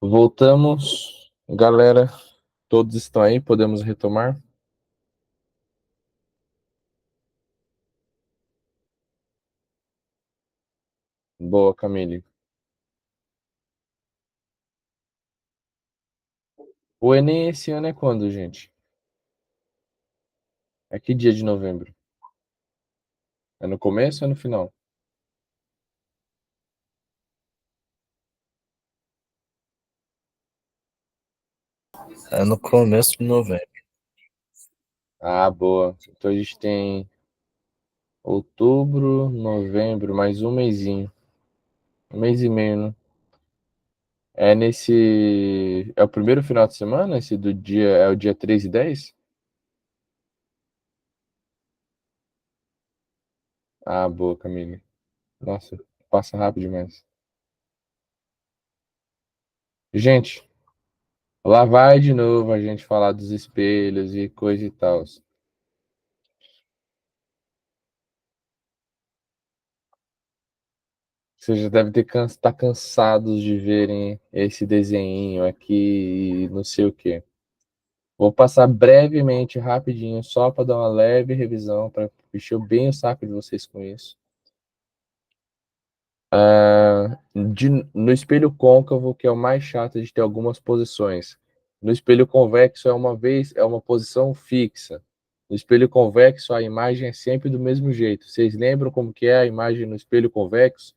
Voltamos, galera. Todos estão aí, podemos retomar? Boa, Camille. O Enem esse ano é quando, gente? É que dia de novembro? É no começo ou é no final? É no começo de novembro. Ah, boa. Então a gente tem outubro, novembro, mais um mesinho. Um mês e meio, né? É nesse. É o primeiro final de semana? Esse do dia. É o dia 3 e 10? Ah, boa, Camille. Nossa, passa rápido demais. Gente, lá vai de novo a gente falar dos espelhos e coisa e tal. Você já deve ter tá cansados de verem esse desenho aqui e não sei o quê. Vou passar brevemente, rapidinho, só para dar uma leve revisão, para encher bem o saco de vocês com isso. No espelho côncavo, que é o mais chato de ter algumas posições. No espelho convexo é uma posição fixa. No espelho convexo a imagem é sempre do mesmo jeito. Vocês lembram como que é a imagem no espelho convexo?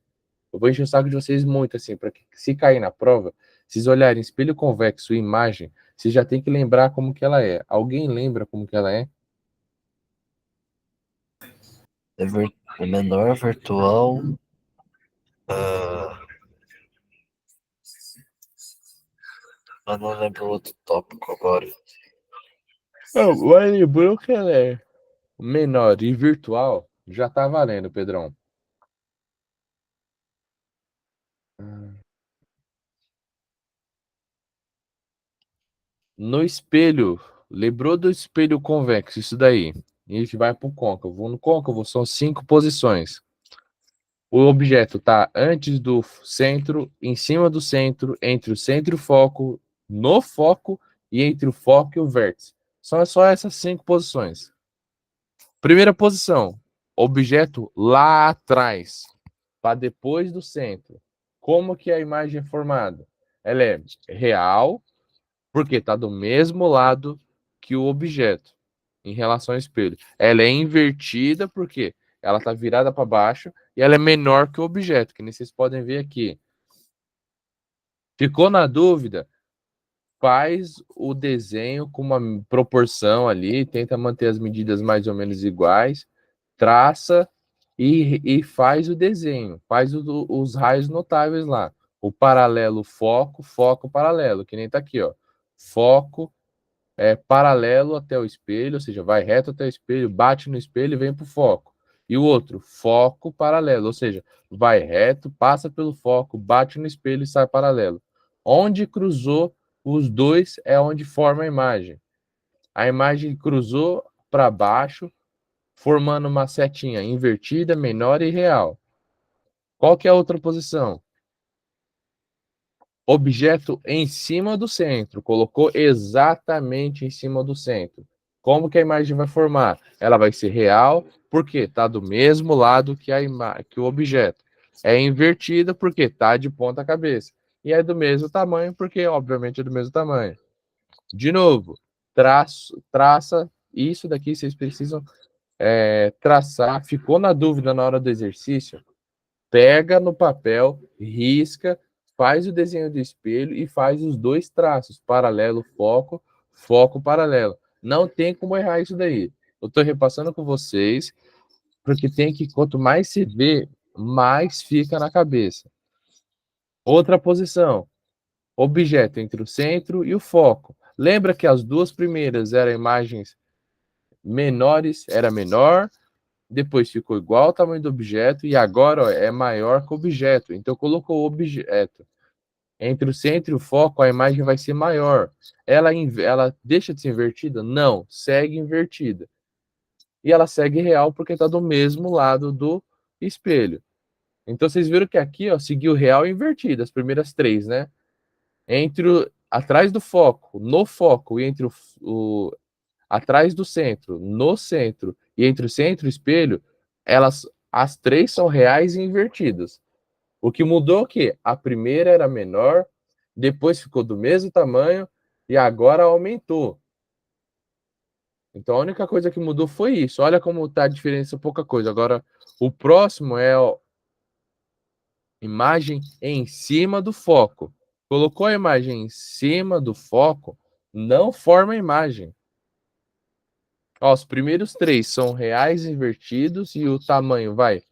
Eu vou encher o saco de vocês muito, assim, para que se cair na prova, vocês olharem espelho convexo e imagem, vocês já tem que lembrar como que ela é. Alguém lembra como que ela é? É menor, virtual. ah, eu não lembro o outro tópico agora. Não, mas lembrou que ela é menor e virtual, já tá valendo, Pedrão. No espelho, lembrou do espelho convexo, isso daí. E a gente vai pro côncavo. No côncavo são 5 posições. O objeto está antes do centro, em cima do centro, entre o centro e o foco, no foco e entre o foco e o vértice. São só essas 5 posições. Primeira posição, objeto lá atrás, para depois do centro. Como que a imagem é formada? Ela é real, porque está do mesmo lado que o objeto em relação ao espelho. Ela é invertida porque ela está virada para baixo e ela é menor que o objeto, que nem vocês podem ver aqui. Ficou na dúvida? Faz o desenho com uma proporção ali, tenta manter as medidas mais ou menos iguais, traça e faz o desenho, faz os raios notáveis lá. O paralelo, foco, foco, paralelo, que nem tá aqui, ó. Foco, paralelo até o espelho, ou seja, vai reto até o espelho, bate no espelho e vem para o foco. E o outro, foco paralelo, ou seja, vai reto, passa pelo foco, bate no espelho e sai paralelo. Onde cruzou os dois é onde forma a imagem. A imagem cruzou para baixo, formando uma setinha invertida, menor e real. Qual que é a outra posição? Objeto em cima do centro, colocou exatamente em cima do centro. Como que a imagem vai formar? Ela vai ser real, porque está do mesmo lado que, que o objeto. É invertida, porque está de ponta cabeça. E é do mesmo tamanho, porque obviamente é do mesmo tamanho. De novo, traça. Isso daqui vocês precisam traçar. Ficou na dúvida na hora do exercício? Pega no papel, risca, faz o desenho do espelho e faz os dois traços, paralelo, foco, foco, paralelo. Não tem como errar isso daí. Eu estou repassando com vocês, porque tem que, quanto mais se vê, mais fica na cabeça. Outra posição, objeto entre o centro e o foco. Lembra que as duas primeiras eram imagens menores, era menor, depois ficou igual ao tamanho do objeto e agora ó, é maior que o objeto. Então colocou o objeto entre o centro e o foco, a imagem vai ser maior. Ela deixa de ser invertida? Não, segue invertida. E ela segue real porque está do mesmo lado do espelho. Então vocês viram que aqui ó, seguiu real e invertida, as primeiras três, né? atrás do foco, no foco, e entre atrás do centro, no centro e entre o centro e o espelho, as três são reais e invertidas. O que mudou é que a primeira era menor, depois ficou do mesmo tamanho e agora aumentou. Então a única coisa que mudou foi isso. Olha como está a diferença, pouca coisa. Agora o próximo é a imagem em cima do foco. Colocou a imagem em cima do foco, não forma a imagem. Ó, os primeiros três são reais invertidos e o tamanho vai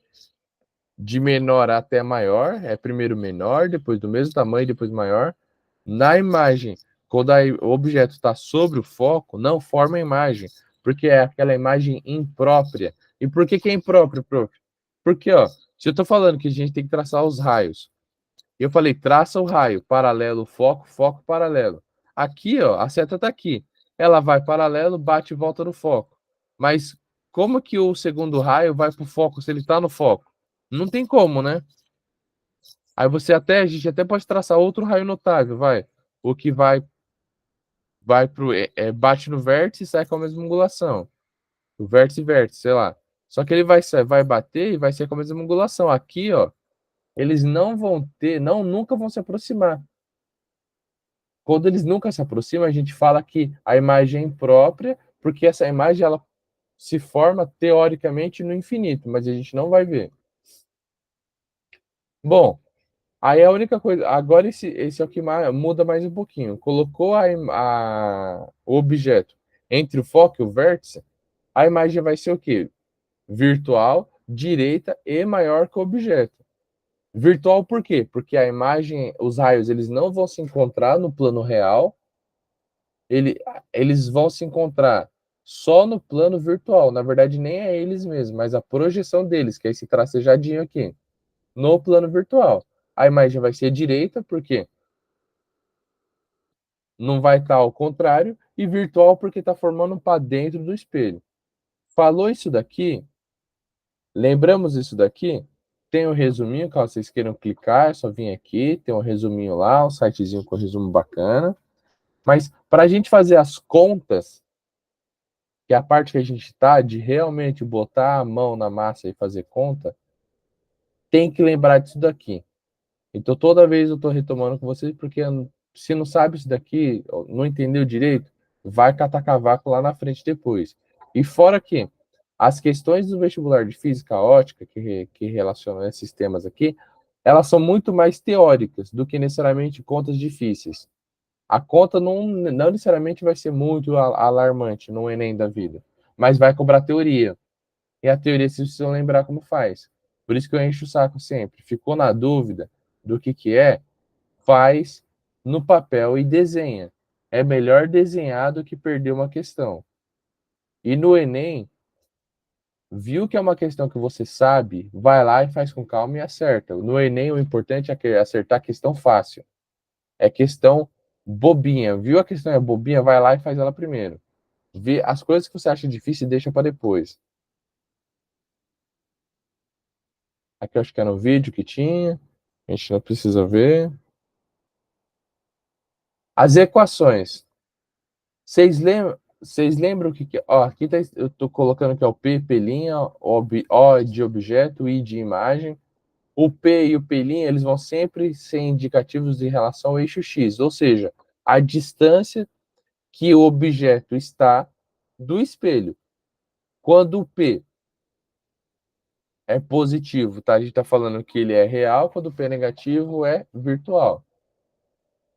de menor até maior. É primeiro menor, depois do mesmo tamanho, depois maior. Na imagem, quando o objeto está sobre o foco, não forma a imagem, porque é aquela imagem imprópria. E por que é imprópria, prof? Porque, ó, se eu estou falando que a gente tem que traçar os raios, eu falei, traça o raio, paralelo, foco, foco, paralelo. Aqui, ó, a seta está aqui. Ela vai paralelo, bate e volta no foco. Mas como que o segundo raio vai para o foco se ele está no foco? Não tem como, né? Aí a gente até pode traçar outro raio notável, vai. O que vai pro bate no vértice e sai com a mesma angulação. O vértice e vértice, sei lá. Só que ele vai bater e vai ser com a mesma angulação. Aqui, ó, eles não vão ter, não nunca vão se aproximar. Quando eles nunca se aproximam, a gente fala que a imagem é imprópria, porque essa imagem ela se forma teoricamente no infinito, mas a gente não vai ver. Bom, aí a única coisa, agora esse é o que muda mais um pouquinho. Colocou o objeto entre o foco e o vértice, a imagem vai ser o quê? Virtual, direita e maior que o objeto. Virtual por quê? Porque a imagem, os raios, eles não vão se encontrar no plano real, eles vão se encontrar só no plano virtual. Na verdade, nem é eles mesmos, mas a projeção deles, que é esse tracejadinho aqui, no plano virtual. A imagem vai ser direita, porque não vai estar ao contrário, e virtual, porque está formando para dentro do espelho. Falou isso daqui? Lembramos isso daqui? Tem um resuminho, caso vocês queiram clicar, é só vir aqui, tem um resuminho lá, um sitezinho com resumo bacana. Mas para a gente fazer as contas, que é a parte que a gente está, de realmente botar a mão na massa e fazer conta, tem que lembrar disso daqui. Então toda vez eu estou retomando com vocês, porque se não sabe isso daqui, não entendeu direito, vai catar cavaco lá na frente depois. E fora que as questões do vestibular de física ótica, que relacionam esses temas aqui, elas são muito mais teóricas do que necessariamente contas difíceis. A conta não necessariamente vai ser muito alarmante no Enem da vida, mas vai cobrar teoria. E a teoria vocês precisam lembrar como faz. Por isso que eu encho o saco sempre. Ficou na dúvida do que é, faz no papel e desenha. É melhor desenhar do que perder uma questão. E no Enem, viu que é uma questão que você sabe, vai lá e faz com calma e acerta. No Enem, o importante é acertar a questão fácil. É questão bobinha. Viu a questão é bobinha, vai lá e faz ela primeiro. Vê as coisas que você acha difícil e deixa para depois. Aqui eu acho que era um vídeo que tinha. A gente não precisa ver. As equações. Vocês lembram que ó, aqui tá, eu estou colocando que é o P, P', O de objeto, I de imagem. O P e o P', eles vão sempre ser indicativos em relação ao eixo X, ou seja, a distância que o objeto está do espelho. Quando o P é positivo, tá? A gente está falando que ele é real, quando o P é negativo é virtual.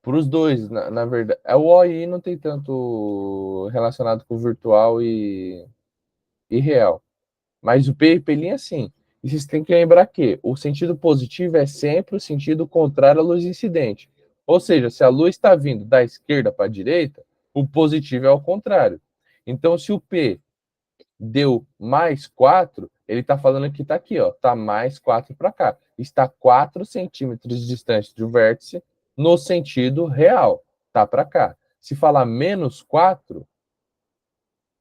Para os dois, na verdade. O OI não tem tanto relacionado com virtual e real. Mas o P e P' sim. E vocês têm que lembrar que o sentido positivo é sempre o sentido contrário à luz incidente. Ou seja, se a luz está vindo da esquerda para a direita, o positivo é ao contrário. Então, se o P deu mais 4, ele está falando que está aqui, ó, está mais 4 para cá. Está 4 centímetros distante do vértice no sentido real, tá para cá. Se falar menos 4,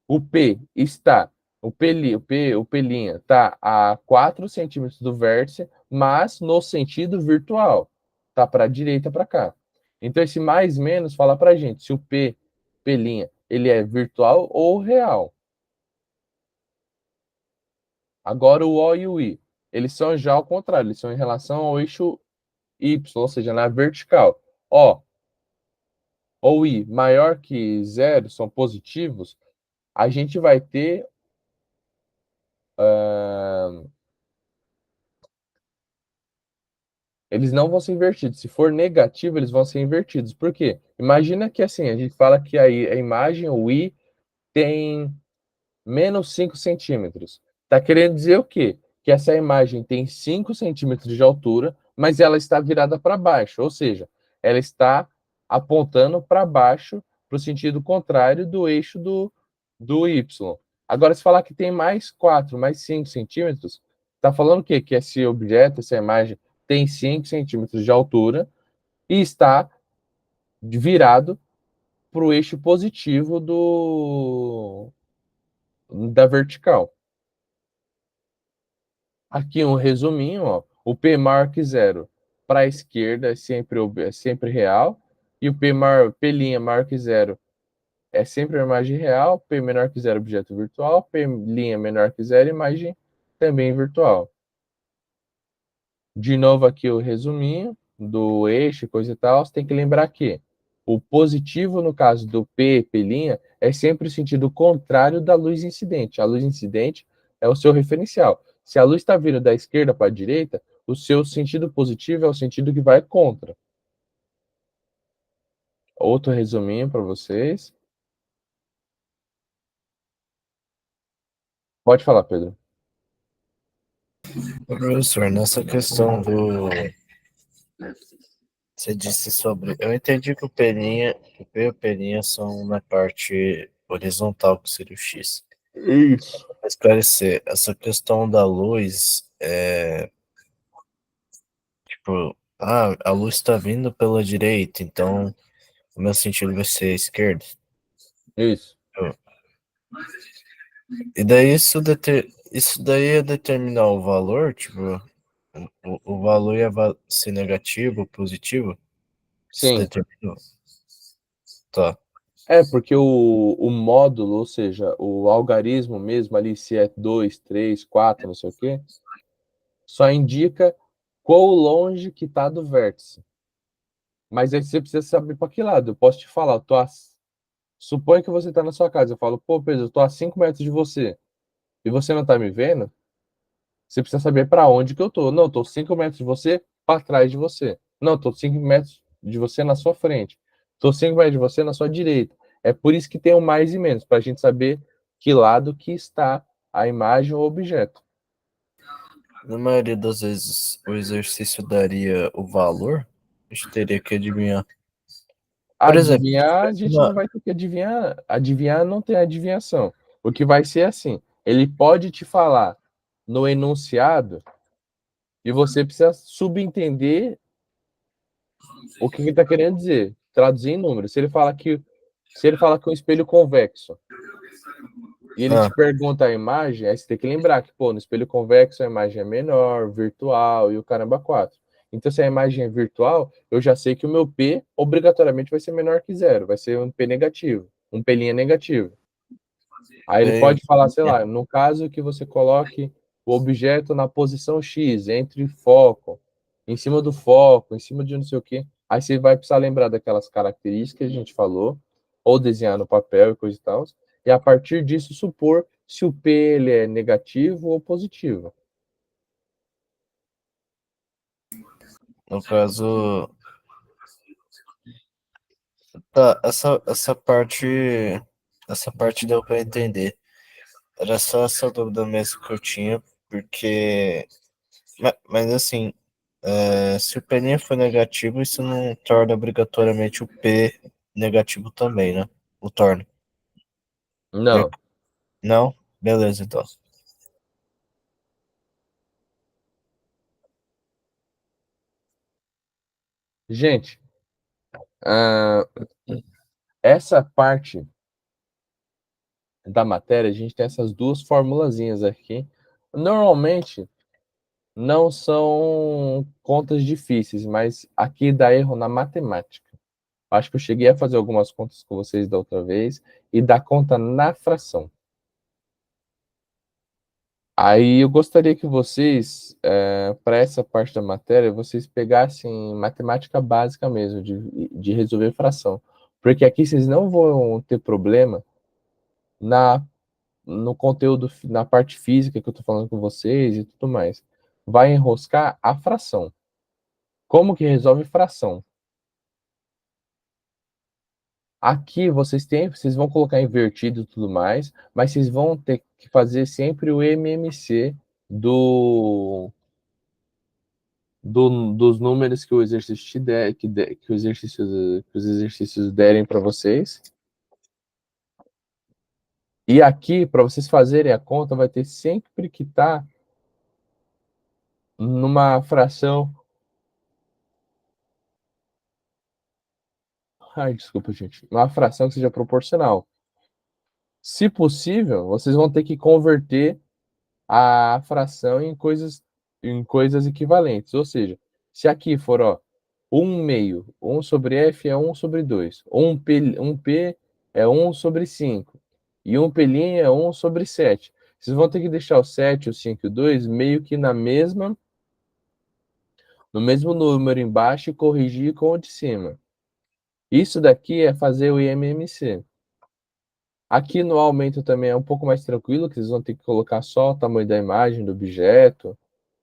o P está, o P' está a 4 centímetros do vértice, mas no sentido virtual, tá para a direita para cá. Então, esse mais menos fala para a gente se o P', ele é virtual ou real. Agora, o O e o I, eles são já ao contrário, eles são em relação ao eixo Y, ou seja, na vertical. O ou I maior que zero, são positivos, a gente vai ter eles não vão ser invertidos. Se for negativo, eles vão ser invertidos. Por quê? Imagina que assim, a gente fala que a imagem, o I, tem menos 5 centímetros. Está querendo dizer o quê? Que essa imagem tem 5 centímetros de altura, mas ela está virada para baixo, ou seja, ela está apontando para baixo, para o sentido contrário do eixo do Y. Agora, se falar que tem mais 4, mais 5 centímetros, está falando o quê? Que esse objeto, essa imagem, tem 5 centímetros de altura e está virado para o eixo positivo da vertical. Aqui um resuminho, ó. O P maior que zero para a esquerda é sempre real, e o P' maior que zero é sempre uma imagem real, P menor que zero objeto virtual, P' menor que zero imagem também virtual. De novo aqui o resuminho do eixo, coisa e tal, você tem que lembrar que o positivo, no caso do P', é sempre o sentido contrário da luz incidente. A luz incidente é o seu referencial. Se a luz está vindo da esquerda para a direita, o seu sentido positivo é o sentido que vai contra. Outro resuminho para vocês. Pode falar, Pedro. Professor, nessa questão do. Você disse sobre. Eu entendi que o P e o Peninha são na parte horizontal, que seria o X. Isso. Para esclarecer, essa questão da luz é. Tipo, a luz está vindo pela direita, então o meu sentido vai ser esquerdo. Isso. E daí isso daí é determinar o valor, tipo, o valor ia ser negativo ou positivo? Isso Sim. determinou. Tá. É, porque o módulo, ou seja, o algarismo mesmo ali, se é 2, 3, 4, não sei o quê, só indica quão longe que está do vértice. Mas aí você precisa saber para que lado. Eu posso te falar, suponha que você está na sua casa. Eu falo, pô, Pedro, eu estou a 5 metros de você e você não está me vendo. Você precisa saber para onde que eu estou. Não, estou 5 metros de você para trás de você. Não, estou 5 metros de você na sua frente. Estou 5 metros de você na sua direita. É por isso que tem o mais e menos, para a gente saber que lado que está a imagem ou objeto. Na maioria das vezes o exercício daria o valor, a gente teria que adivinhar. Por exemplo, se Adivinhar, a tivesse gente não vai ter que adivinhar. Adivinhar não tem adivinhação. O que vai ser assim, ele pode te falar no enunciado e você precisa subentender o que ele está querendo dizer, traduzir em números. Se ele fala que um espelho convexo e ele te Ah, pergunta a imagem, aí você tem que lembrar que, pô, no espelho convexo a imagem é menor, virtual e o caramba 4. Então, se a imagem é virtual, eu já sei que o meu P obrigatoriamente vai ser menor que zero, vai ser um P negativo, um P' negativo. Aí ele bem, pode falar, sei lá, no caso que você coloque o objeto na posição X, entre foco, em cima do foco, em cima de não sei o quê. Aí você vai precisar lembrar daquelas características que a gente falou, ou desenhar no papel e coisa e tal, e a partir disso supor se o P ele é negativo ou positivo. no caso, tá, essa parte deu para entender. Era só essa dúvida mesmo que eu tinha, porque, mas assim, se o P' for negativo, isso não torna obrigatoriamente o P negativo também, né? O torna. Não. Não? Beleza, então. Gente, ah, essa parte da matéria, a gente tem essas duas formulazinhas aqui. Normalmente, não são contas difíceis, mas aqui dá erro na matemática. Acho que eu cheguei a fazer algumas contas com vocês da outra vez e dar conta na fração. Aí eu gostaria que vocês, para essa parte da matéria, vocês pegassem matemática básica mesmo, de resolver fração. Porque aqui vocês não vão ter problema na, no conteúdo, na parte física que eu estou falando com vocês e tudo mais. Vai enroscar a fração. Como que resolve fração? Aqui vocês vão colocar invertido e tudo mais, mas vocês vão ter que fazer sempre o MMC do, dos números que o exercício te der, que, que os exercícios derem para vocês. E aqui, para vocês fazerem a conta, vai ter sempre que estar numa fração. Ai, desculpa, gente. Uma fração que seja proporcional. Se possível, vocês vão ter que converter a fração em coisas equivalentes. Ou seja, se aqui for, ó, 1 meio, 1 sobre f é 1 sobre 2, 1p é 1 sobre 5, e 1p' é 1 sobre 7. Vocês vão ter que deixar o 7, o 5 e o 2 meio que no mesmo número embaixo e corrigir com o de cima. Isso daqui é fazer o IMMC. Aqui no aumento também é um pouco mais tranquilo, que vocês vão ter que colocar só o tamanho da imagem do objeto,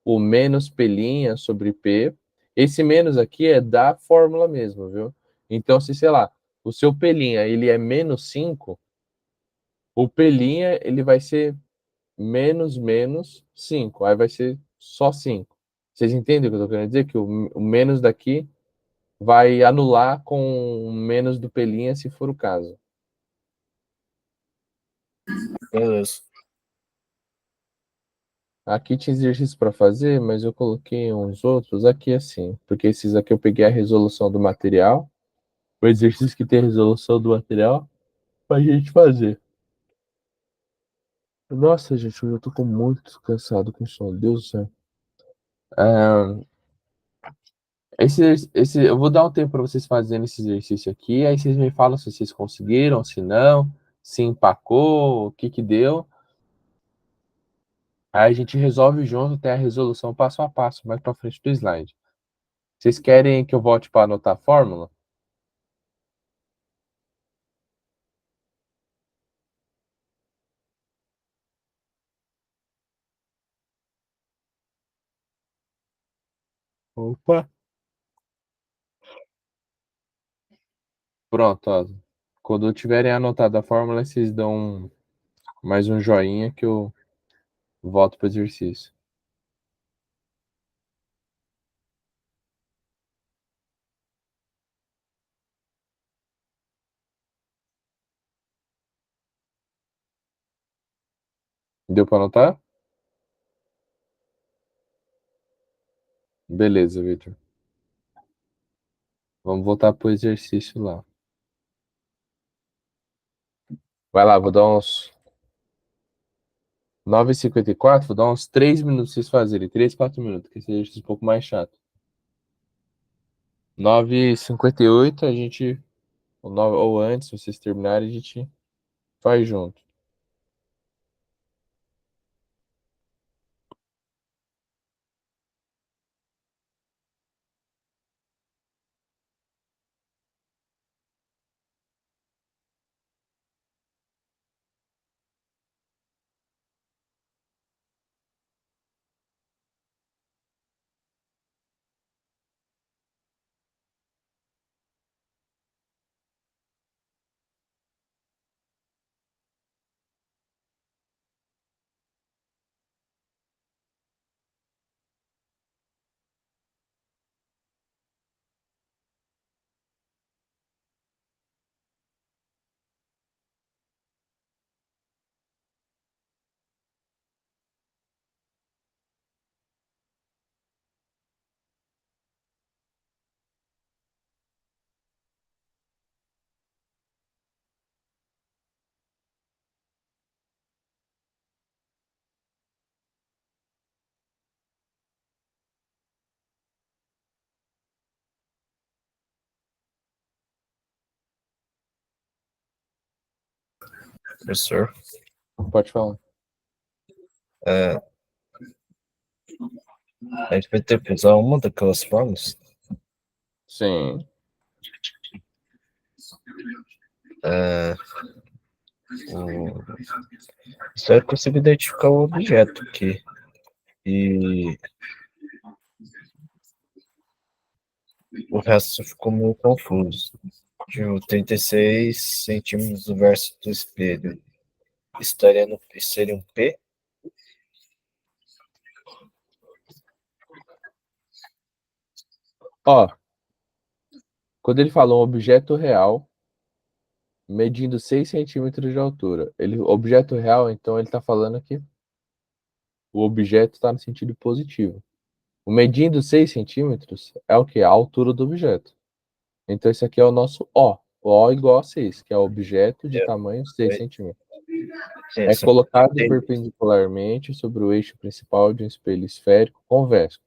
o menos pelinha sobre P. Esse menos aqui é da fórmula mesmo, viu? Então, se, sei lá, o seu pelinha ele é menos 5, o pelinha ele vai ser menos 5. Aí vai ser só 5. Vocês entendem o que eu tô querendo dizer? Que o menos daqui vai anular com o menos do pelinha, se for o caso. Beleza. Aqui tinha exercícios para fazer, mas eu coloquei uns outros aqui assim, porque esses aqui eu peguei a resolução do material, o exercício que tem a resolução do material, pra gente fazer. Nossa, gente, hoje eu tô muito cansado com sono, Deus do céu. Ah, eu vou dar um tempo para vocês fazerem esse exercício aqui, aí vocês me falam se vocês conseguiram, se não, se empacou, o que que deu. Aí a gente resolve junto até a resolução passo a passo, mais para frente do slide. Vocês querem que eu volte para anotar a fórmula? Opa! Pronto, ó. Quando tiverem anotado a fórmula, vocês dão mais um joinha que eu volto para o exercício. Deu para anotar? Beleza, Victor. Vamos voltar para o exercício lá. Vai lá, vou dar uns 9h54, vou dar uns 3 minutos pra vocês fazerem. 3, 4 minutos, que esse exercício é um pouco mais chato. 9h58, a gente, ou antes, se vocês terminarem, a gente faz junto. Professor, Pode falar. é, a gente vai ter que usar uma daquelas formas. Sim. É, Só eu consigo identificar o objeto aqui. E o resto ficou meio confuso. Tipo, 36 centímetros do verso do espelho. Seria um P? Ó, quando ele fala um objeto real medindo 6 centímetros de altura, objeto real, então ele está falando que o objeto está no sentido positivo. O medindo 6 centímetros é o que? A altura do objeto. Então esse aqui é o nosso O. O O igual a 6, que é o objeto de Eu, tamanho 6 eu, centímetros. sim, É só que eu colocado entendi. perpendicularmente sobre o eixo principal de um espelho esférico convexo.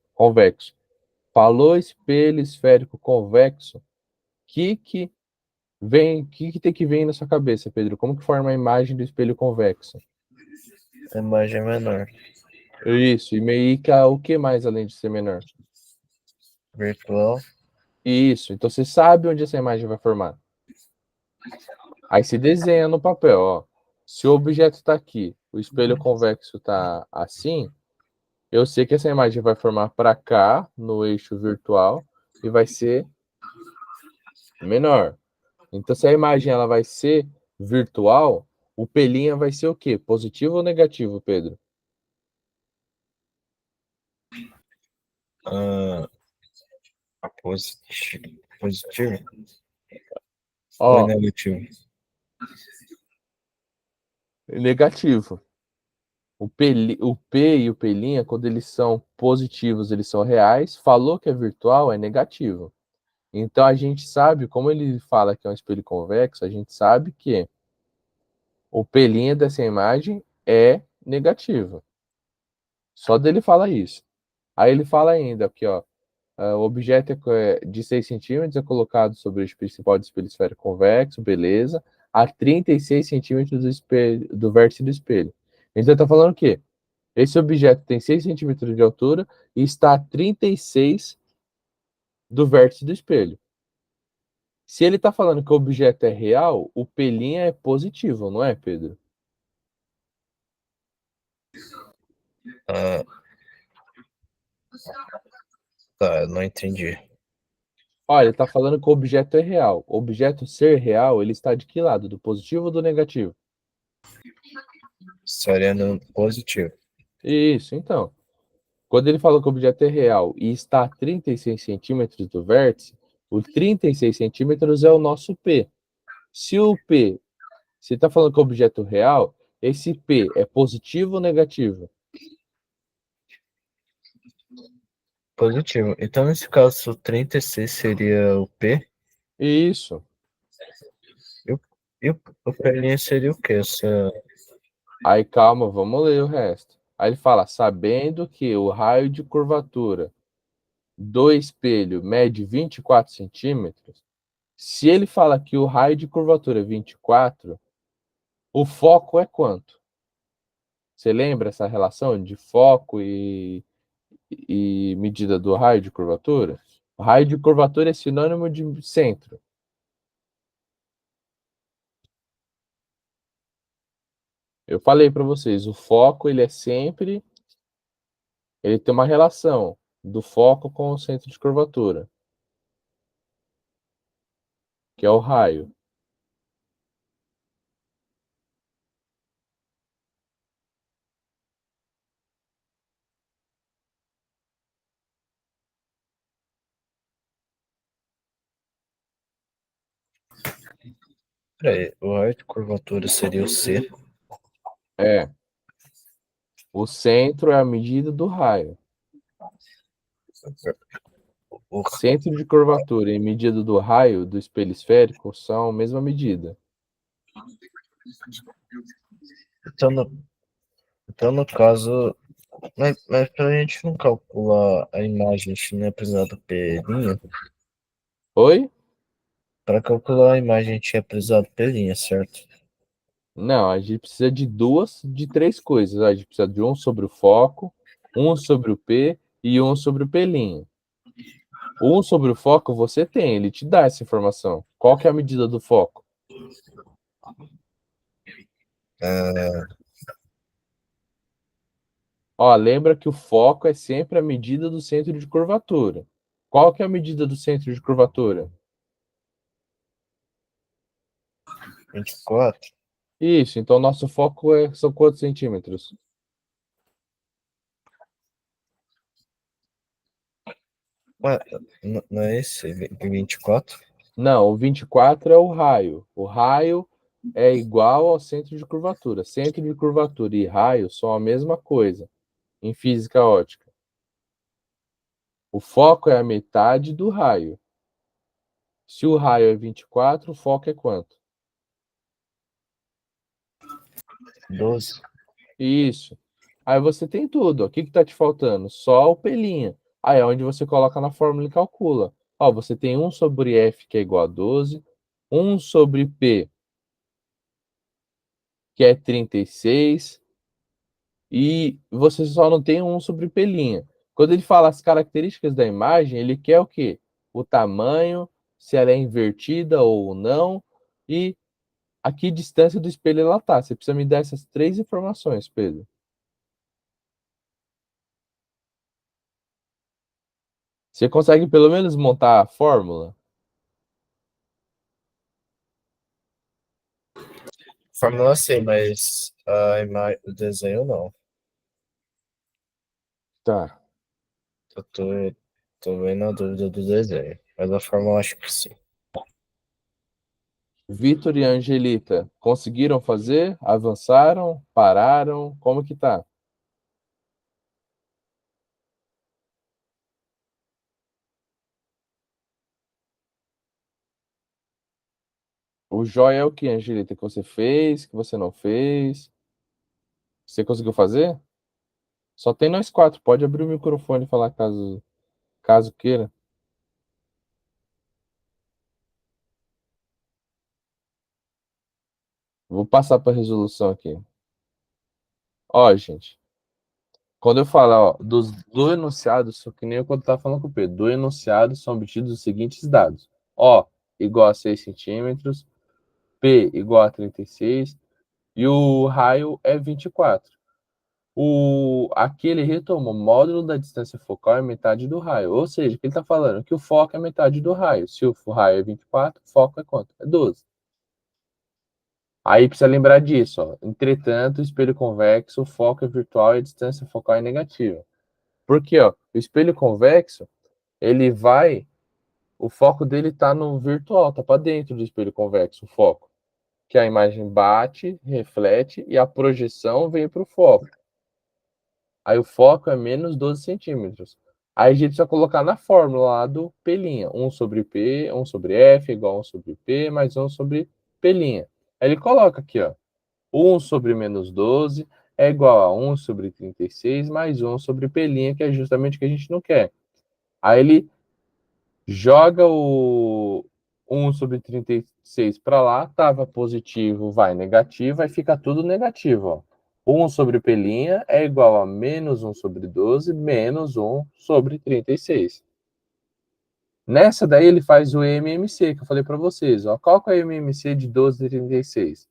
Falou espelho esférico convexo, que que tem que vir na sua cabeça, Pedro? Como que forma a imagem do espelho convexo? A imagem é menor. Isso, e meio que o que mais além de ser menor? Virtual. Isso, então você sabe onde essa imagem vai formar. Aí se desenha no papel, ó. Se o objeto está aqui, o espelho convexo está assim, eu sei que essa imagem vai formar para cá, no eixo virtual, e vai ser menor. Então, se a imagem ela vai ser virtual, o pelinha vai ser o quê? Positivo ou negativo, Pedro? Ah, positivo. Positivo ou Ó, negativo? negativo. O P e o pelinha, quando eles são positivos, eles são reais. Falou que é virtual, é negativo. Então a gente sabe, como ele fala que é um espelho convexo, a gente sabe que o pelinha dessa imagem é negativo. Só dele fala isso. Aí ele fala ainda aqui, ó. O objeto de 6 centímetros é colocado sobre o eixo principal do espelho esférico convexo, beleza, a 36 centímetros do vértice do espelho. Então está falando o quê? Esse objeto tem 6 centímetros de altura e está a 36 do vértice do espelho. Se ele está falando que o objeto é real, o pelinha é positivo, não é, Pedro? Ah, tá, não entendi. Olha, ele está falando que o objeto é real. O objeto ser real, ele está de que lado? Do positivo ou do negativo? Estaria no positivo. Isso, então. Quando ele falou que o objeto é real e está a 36 centímetros do vértice, o 36 centímetros é o nosso P. Se o P, se está falando que é objeto real, esse P é positivo ou negativo? Positivo. Então, nesse caso, 36 seria o P. Isso. E o P' seria o quê? Aí calma, vamos ler o resto. Aí ele fala, sabendo que o raio de curvatura do espelho mede 24 centímetros, se ele fala que o raio de curvatura é 24, o foco é quanto? Você lembra essa relação de foco e medida do raio de curvatura? O raio de curvatura é sinônimo de centro. Eu falei para vocês, o foco ele tem uma relação do foco com o centro de curvatura, que é o raio. Peraí, o raio de curvatura seria o C. É, o centro é a medida do raio. O, Centro de curvatura e medida do raio do espelho esférico são a mesma medida. então, no caso, mas pra gente não calcular a imagem, a gente não é precisar do P'. Oi? Para calcular a imagem, a gente é precisar do P', certo? Não, a gente precisa de três coisas. A gente precisa de um sobre o foco, um sobre o P e um sobre o pelinho. Um sobre o foco você tem, ele te dá essa informação. Qual que é a medida do foco? Ah, Ó, lembra que o foco é sempre a medida do centro de curvatura. Qual que é a medida do centro de curvatura? 24? Isso, então nosso foco são quantos centímetros? Ué, não é esse? 24? Não, o 24 é o raio. O raio é igual ao centro de curvatura. Centro de curvatura e raio são a mesma coisa em física ótica. O foco é a metade do raio. Se o raio é 24, o foco é quanto? 12? Isso. Aí você tem tudo. O que está te faltando? Só o pelinho. Aí é onde você coloca na fórmula e calcula. Ó, você tem 1 sobre F, que é igual a 12, 1 sobre P, que é 36, e você só não tem 1 sobre pelinha. Quando ele fala as características da imagem, ele quer o quê? O tamanho, se ela é invertida ou não, e a que distância do espelho ela está. Você precisa me dar essas três informações, Pedro. Você consegue pelo menos montar a fórmula? Fórmula C, mas o desenho não. Tá. Eu tô bem na dúvida do desenho. Mas a fórmula acho que sim. Vitor e Angelita conseguiram fazer? Avançaram? Pararam? Como que tá? O jóia é o que, Angelita? Que você fez? Que você não fez? Você conseguiu fazer? Só tem nós quatro. Pode abrir o microfone e falar caso queira. Vou passar para a resolução aqui. Ó, gente. Quando eu falar, ó, do enunciado, só que nem eu quando estava falando com o Pedro, do enunciado são obtidos os seguintes dados. O igual a 6 centímetros, P igual a 36 e o raio é 24. Aqui ele retoma o módulo da distância focal é metade do raio. Ou seja, o que ele está falando? Que o foco é metade do raio. Se o raio é 24, o foco é quanto? É 12. Aí precisa lembrar disso. Ó. Entretanto, o espelho convexo, o foco é virtual e a distância focal é negativa. Porque ó, o espelho convexo, ele vai. O foco dele está no virtual, está para dentro do espelho convexo, o foco. Que a imagem bate, reflete e a projeção vem para o foco. Aí o foco é menos 12 centímetros. Aí a gente precisa colocar na fórmula lá do P'. 1 sobre P, 1 sobre F igual a 1 sobre P mais 1 sobre P'. Aí ele coloca aqui, ó. 1 sobre menos 12 é igual a 1 sobre 36 mais 1 sobre P', que é justamente o que a gente não quer. Aí ele joga o 1 sobre 36 para lá, estava positivo, vai negativo, aí fica tudo negativo. Ó. 1 sobre P' é igual a menos 1 sobre 12 menos 1 sobre 36. Nessa daí ele faz o MMC, que eu falei para vocês. Ó. Qual que é o MMC de 12 e 36?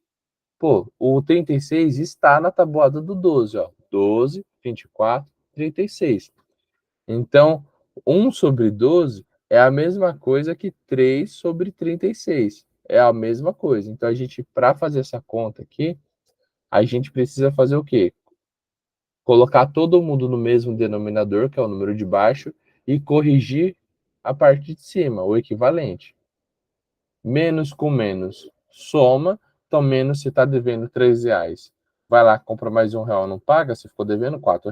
Pô, o 36 está na tabuada do 12. Ó. 12, 24, 36. Então, 1 sobre 12 é a mesma coisa que 3 sobre 36. É a mesma coisa. Então, a gente, para fazer essa conta aqui, a gente precisa fazer o quê? Colocar todo mundo no mesmo denominador, que é o número de baixo, e corrigir a parte de cima, o equivalente. Menos com menos soma, então menos você está devendo R$ 3. Vai lá, compra mais R$ 1, não paga, você ficou devendo R$ 4.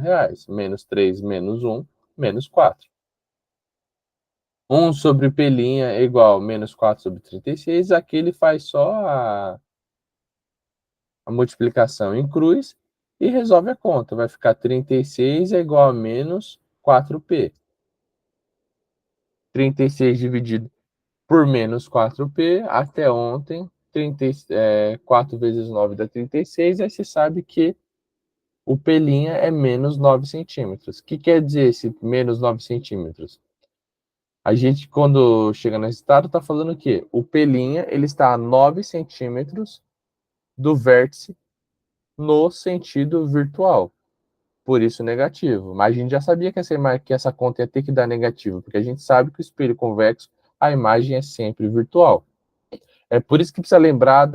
Menos 3, menos 1, menos 4. 1 sobre P' é igual a menos 4 sobre 36. Aqui ele faz só a multiplicação em cruz e resolve a conta. Vai ficar 36 é igual a menos 4P. 36 dividido por menos 4P, até ontem, 4 vezes 9 dá 36, aí você sabe que o P' é menos 9 centímetros. O que quer dizer esse menos 9 centímetros? A gente, quando chega no resultado, está falando o quê? O P' ele está a 9 centímetros do vértice no sentido virtual. Por isso negativo. Mas a gente já sabia que essa conta ia ter que dar negativo, porque a gente sabe que o espelho convexo, a imagem é sempre virtual. É por isso que precisa lembrar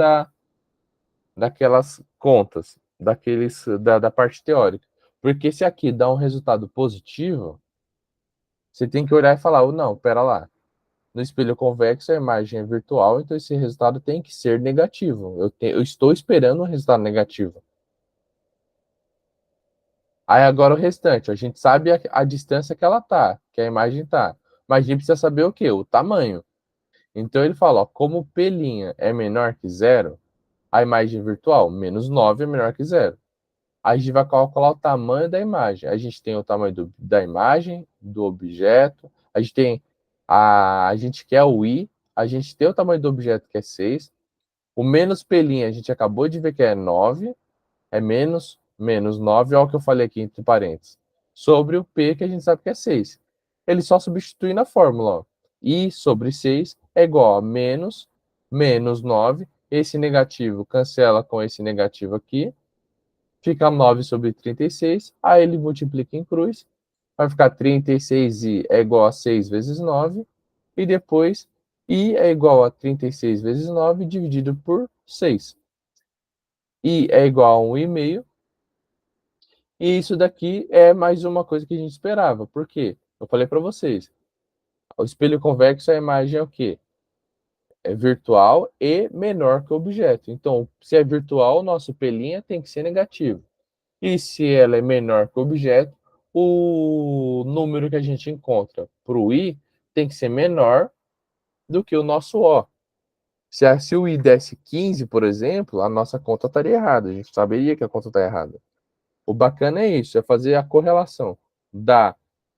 daquelas contas, da parte teórica. Porque se aqui dá um resultado positivo, você tem que olhar e falar, oh, não, pera lá. No espelho convexo a imagem é virtual, então esse resultado tem que ser negativo. Eu estou esperando um resultado negativo. Aí agora o restante, a gente sabe a distância que ela tá, que a imagem tá. Mas a gente precisa saber o quê? O tamanho. Então ele fala, ó, como o P' é menor que zero, a imagem virtual, menos 9 é menor que zero. Aí a gente vai calcular o tamanho da imagem. A gente tem o tamanho da imagem, do objeto, a gente quer o I, a gente tem o tamanho do objeto que é 6, o menos P' a gente acabou de ver que é 9, é menos 9, olha o que eu falei aqui entre parênteses, sobre o P que a gente sabe que é 6. Ele só substitui na fórmula, ó. I sobre 6 é igual a menos 9, esse negativo cancela com esse negativo aqui, fica 9 sobre 36, aí ele multiplica em cruz, vai ficar 36i é igual a 6 vezes 9, e depois i é igual a 36 vezes 9 dividido por 6. I é igual a 1,5, e isso daqui é mais uma coisa que a gente esperava. Por quê? Eu falei para vocês, o espelho convexo, a imagem é o quê? É virtual e menor que o objeto. Então, se é virtual, o nosso P' tem que ser negativo. E se ela é menor que o objeto, o número que a gente encontra para o I tem que ser menor do que o nosso O. Se o I desse 15, por exemplo, a nossa conta estaria errada. A gente saberia que a conta está errada. O bacana é isso, é fazer a correlação da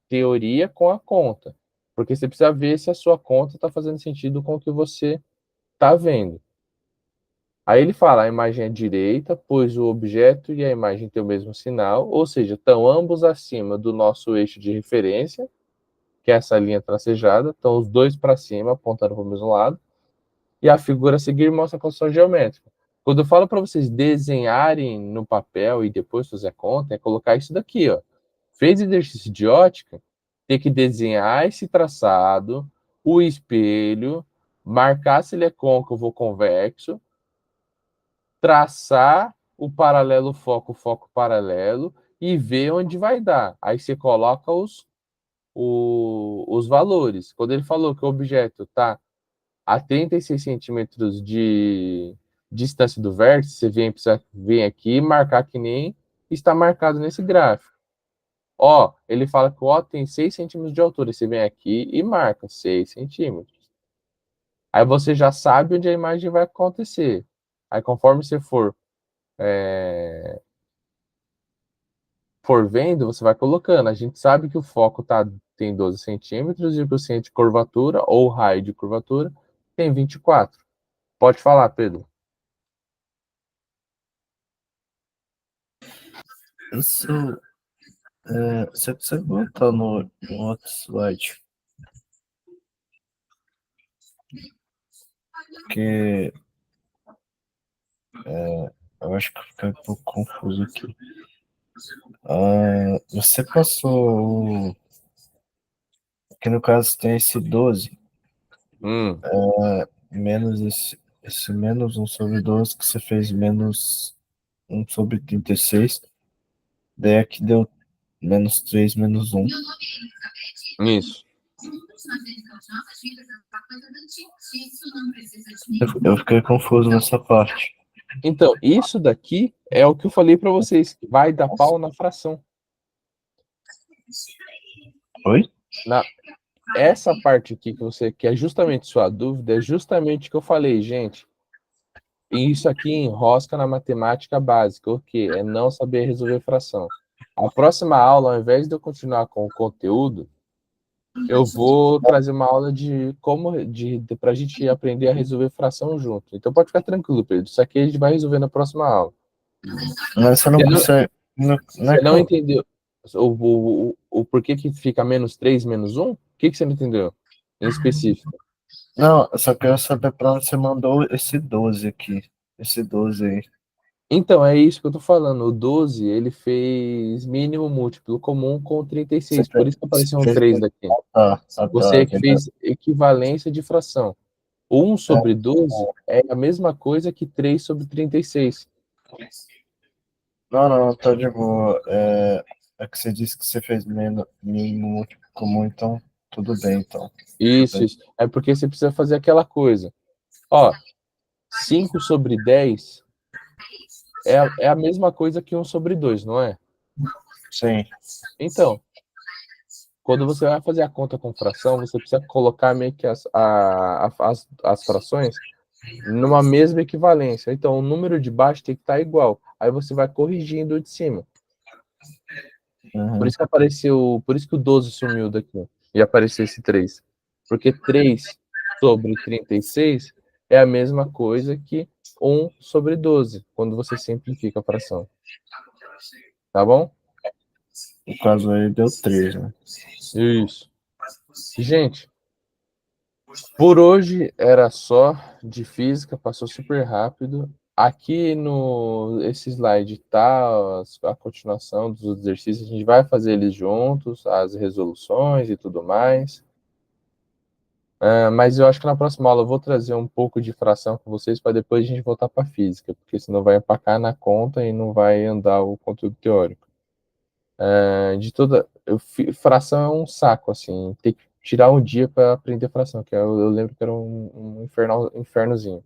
teoria com a conta. Porque você precisa ver se a sua conta está fazendo sentido com o que você está vendo. Aí ele fala, a imagem é direita, pois o objeto e a imagem têm o mesmo sinal, ou seja, estão ambos acima do nosso eixo de referência, que é essa linha tracejada, estão os dois para cima, apontando para o mesmo lado, e a figura a seguir mostra a construção geométrica. Quando eu falo para vocês desenharem no papel e depois fazer a conta, é colocar isso daqui, ó. Fez exercício de ótica, tem que desenhar esse traçado, o espelho, marcar se ele é côncavo ou convexo, traçar o paralelo foco paralelo e ver onde vai dar. Aí você coloca os valores. Quando ele falou que o objeto está a 36 centímetros de distância do vértice, você vem aqui e marcar que nem está marcado nesse gráfico. Ó, ele fala que o O tem 6 centímetros de altura. Você vem aqui e marca 6 centímetros. Aí você já sabe onde a imagem vai acontecer. Aí conforme você for vendo, você vai colocando. A gente sabe que o foco tem 12 centímetros e o coeficiente de curvatura, ou raio de curvatura, tem 24. Pode falar, Pedro. Isso, você consegue botar no outro slide? Porque eu acho que fica um pouco confuso aqui. Você passou. Que no caso tem esse 12, menos esse menos 1 sobre 12, que você fez menos 1 sobre 36. Daí aqui deu menos 3, menos 1. Isso. Eu fiquei confuso nessa parte. Então, isso daqui é o que eu falei para vocês, que vai dar pau na fração. Oi? Essa parte aqui que é justamente sua dúvida, é justamente o que eu falei, gente. E isso aqui enrosca na matemática básica, o quê? É não saber resolver fração. A próxima aula, ao invés de eu continuar com o conteúdo, Eu vou trazer uma aula de como para a gente aprender a resolver fração junto. Então pode ficar tranquilo, Pedro. Isso aqui a gente vai resolver na próxima aula. Mas você não Você não, consegue. Não, não é você que não entendeu o porquê que fica -3 -1? O que você não entendeu em específico? não, eu só quero saber pra onde você mandou esse 12 aqui. Esse 12 aí. Então, é isso que eu tô falando. O 12 ele fez mínimo múltiplo comum com Você 36. Por isso que você apareceu um fez. 3 daqui. Você é que Beleza. fez equivalência de fração. 1 sobre 12 é a mesma coisa que 3 sobre 36. Não, não, tá de boa. É que você disse que você fez mínimo múltiplo comum, então tudo bem, então. Tudo Isso, bem. isso. É porque você precisa fazer aquela coisa. Ó, 5 sobre 10 é a mesma coisa que 1 sobre 2, não é? Sim. Então, quando você vai fazer a conta com fração, você precisa colocar meio que as frações numa mesma equivalência. Então, o número de baixo tem que estar igual. Aí você vai corrigindo o de cima. Por Uhum. isso que apareceu, por isso que o 12 sumiu daqui e apareceu esse 3. Porque 3 sobre 36 é a mesma coisa que 1 sobre 12, quando você simplifica a fração. Tá bom? No caso aí deu 3, né? Isso. Gente, por hoje era só de física, passou super rápido. Aqui no esse slide tá a continuação dos exercícios, a gente vai fazer eles juntos, as resoluções e tudo mais. Mas eu acho que na próxima aula eu vou trazer um pouco de fração com vocês para depois a gente voltar para física, porque senão vai empacar na conta e não vai andar o conteúdo teórico. De toda fração é um saco assim, tem que tirar um dia para aprender fração, que eu lembro que era um infernozinho.